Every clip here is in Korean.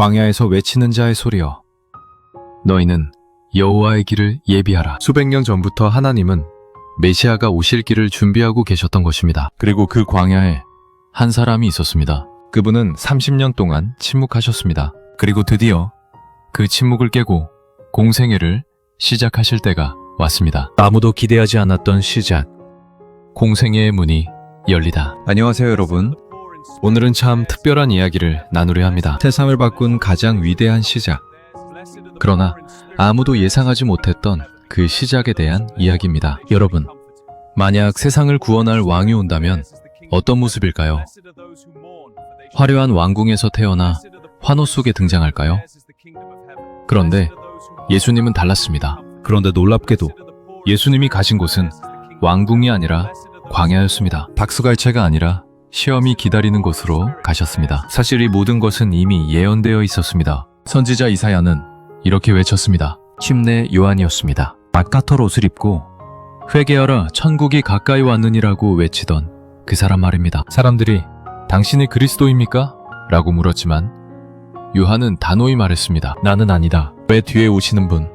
광야에서 외치는 자의 소리여, 너희는 여호와의 길을 예비하라. 수백 년 전부터 하나님은 메시아가 오실 길을 준비하고 계셨던 것입니다. 그리고 그 광야에 한 사람이 있었습니다. 그분은 30년 동안 침묵하셨습니다. 그리고 드디어 그 침묵을 깨고 공생애를 시작하실 때가 왔습니다. 아무도 기대하지 않았던 시작. 공생애의 문이 열리다. 안녕하세요, 여러분. 오늘은 참 특별한 이야기를 나누려 합니다. 세상을 바꾼 가장 위대한 시작. 그러나 아무도 예상하지 못했던 그 시작에 대한 이야기입니다. 여러분, 만약 세상을 구원할 왕이 온다면 어떤 모습일까요? 화려한 왕궁에서 태어나 환호 속에 등장할까요? 그런데 예수님은 달랐습니다. 그런데 놀랍게도 예수님이 가신 곳은 왕궁이 아니라 광야였습니다. 박수갈채가 아니라 시험이 기다리는 곳으로 가셨습니다. 사실 이 모든 것은 이미 예언되어 있었습니다. 선지자 이사야는 이렇게 외쳤습니다. 침례 요한이었습니다. 바깥털 옷을 입고 회개하라, 천국이 가까이 왔느니라고 외치던 그 사람 말입니다. 사람들이 당신이 그리스도입니까? 라고 물었지만 요한은 단호히 말했습니다. 나는 아니다. 왜 뒤에 오시는 분?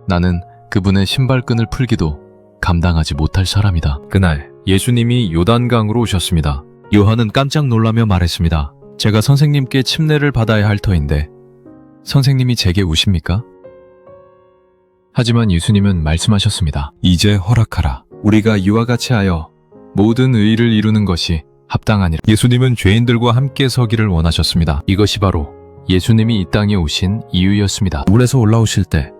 나는 그분의 신발끈을 풀기도 감당하지 못할 사람이다. 그날 예수님이 요단강으로 오셨습니다. 요한은 깜짝 놀라며 말했습니다. 제가 선생님께 침례를 받아야 할 터인데 선생님이 제게 오십니까? 하지만 예수님은 말씀하셨습니다. 이제 허락하라. 우리가 이와 같이 하여 모든 의의를 이루는 것이 합당하니라. 예수님은 죄인들과 함께 서기를 원하셨습니다. 이것이 바로 예수님이 이 땅에 오신 이유였습니다. 물에서 올라오실 때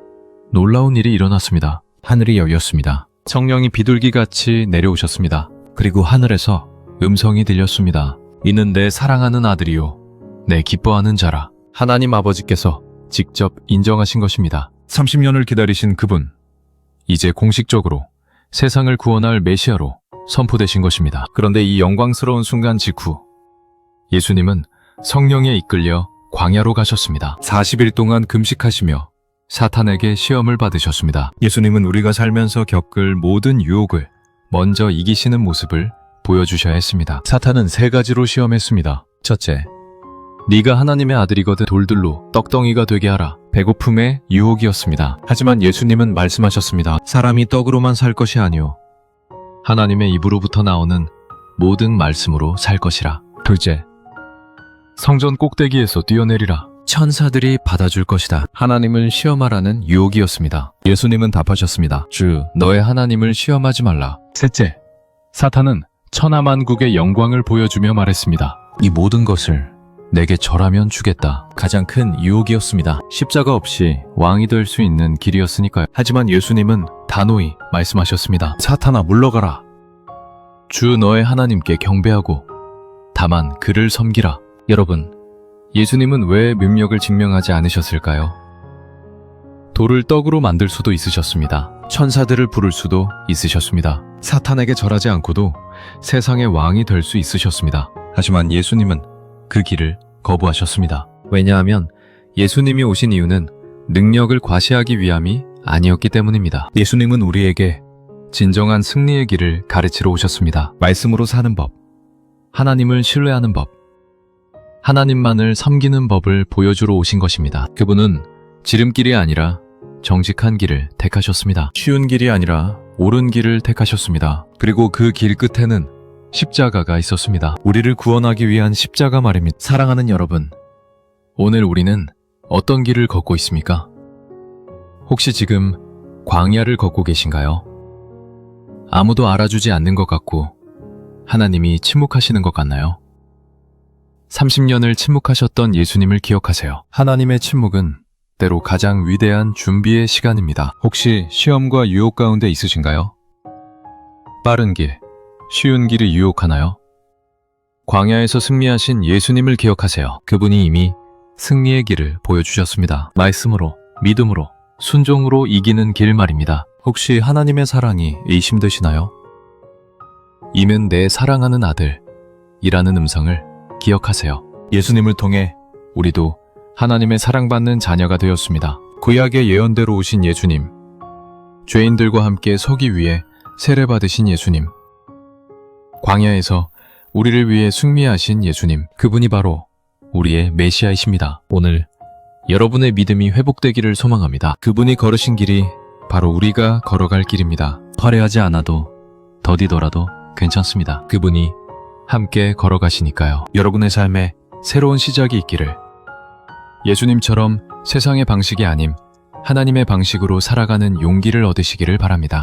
놀라운 일이 일어났습니다. 하늘이 열렸습니다. 성령이 비둘기같이 내려오셨습니다. 그리고 하늘에서 음성이 들렸습니다. 이는 내 사랑하는 아들이요, 내 기뻐하는 자라. 하나님 아버지께서 직접 인정하신 것입니다. 30년을 기다리신 그분, 이제 공식적으로 세상을 구원할 메시아로 선포되신 것입니다. 그런데 이 영광스러운 순간 직후 예수님은 성령에 이끌려 광야로 가셨습니다. 40일 동안 금식하시며 사탄에게 시험을 받으셨습니다. 예수님은 우리가 살면서 겪을 모든 유혹을 먼저 이기시는 모습을 보여주셔야 했습니다. 사탄은 세 가지로 시험했습니다. 첫째, 네가 하나님의 아들이거든 돌들로 떡덩이가 되게 하라. 배고픔의 유혹이었습니다. 하지만 예수님은 말씀하셨습니다. 사람이 떡으로만 살 것이 아니오, 하나님의 입으로부터 나오는 모든 말씀으로 살 것이라. 둘째, 성전 꼭대기에서 뛰어내리라. 천사들이 받아줄 것이다. 하나님을 시험하라는 유혹이었습니다. 예수님은 답하셨습니다. 주, 너의 하나님을 시험하지 말라. 셋째, 사탄은 천하만국의 영광을 보여주며 말했습니다. 이 모든 것을 내게 절하면 주겠다. 가장 큰 유혹이었습니다. 십자가 없이 왕이 될 수 있는 길이었으니까요. 하지만 예수님은 단호히 말씀하셨습니다. 사탄아, 물러가라. 주 너의 하나님께 경배하고 다만 그를 섬기라. 여러분, 예수님은 왜 능력을 증명하지 않으셨을까요? 돌을 떡으로 만들 수도 있으셨습니다. 천사들을 부를 수도 있으셨습니다. 사탄에게 절하지 않고도 세상의 왕이 될 수 있으셨습니다. 하지만 예수님은 그 길을 거부하셨습니다. 왜냐하면 예수님이 오신 이유는 능력을 과시하기 위함이 아니었기 때문입니다. 예수님은 우리에게 진정한 승리의 길을 가르치러 오셨습니다. 말씀으로 사는 법, 하나님을 신뢰하는 법, 하나님만을 섬기는 법을 보여주러 오신 것입니다. 그분은 지름길이 아니라 정직한 길을 택하셨습니다. 쉬운 길이 아니라 옳은 길을 택하셨습니다. 그리고 그 길 끝에는 십자가가 있었습니다. 우리를 구원하기 위한 십자가 말입니다. 사랑하는 여러분, 오늘 우리는 어떤 길을 걷고 있습니까? 혹시 지금 광야를 걷고 계신가요? 아무도 알아주지 않는 것 같고 하나님이 침묵하시는 것 같나요? 30년을 침묵하셨던 예수님을 기억하세요. 하나님의 침묵은 때로 가장 위대한 준비의 시간입니다. 혹시 시험과 유혹 가운데 있으신가요? 빠른 길, 쉬운 길이 유혹하나요? 광야에서 승리하신 예수님을 기억하세요. 그분이 이미 승리의 길을 보여주셨습니다. 말씀으로, 믿음으로, 순종으로 이기는 길 말입니다. 혹시 하나님의 사랑이 의심되시나요? 이면 내 사랑하는 아들 이라는 음성을 기억하세요. 예수님을 통해 우리도 하나님의 사랑받는 자녀가 되었습니다. 구약의 예언대로 오신 예수님, 죄인들과 함께 서기 위해 세례받으신 예수님, 광야에서 우리를 위해 승리하신 예수님, 그분이 바로 우리의 메시아이십니다. 오늘 여러분의 믿음이 회복되기를 소망합니다. 그분이 걸으신 길이 바로 우리가 걸어갈 길입니다. 화려하지 않아도 더디더라도 괜찮습니다. 그분이 함께 걸어가시니까요. 여러분의 삶에 새로운 시작이 있기를. 예수님처럼 세상의 방식이 아님 하나님의 방식으로 살아가는 용기를 얻으시기를 바랍니다.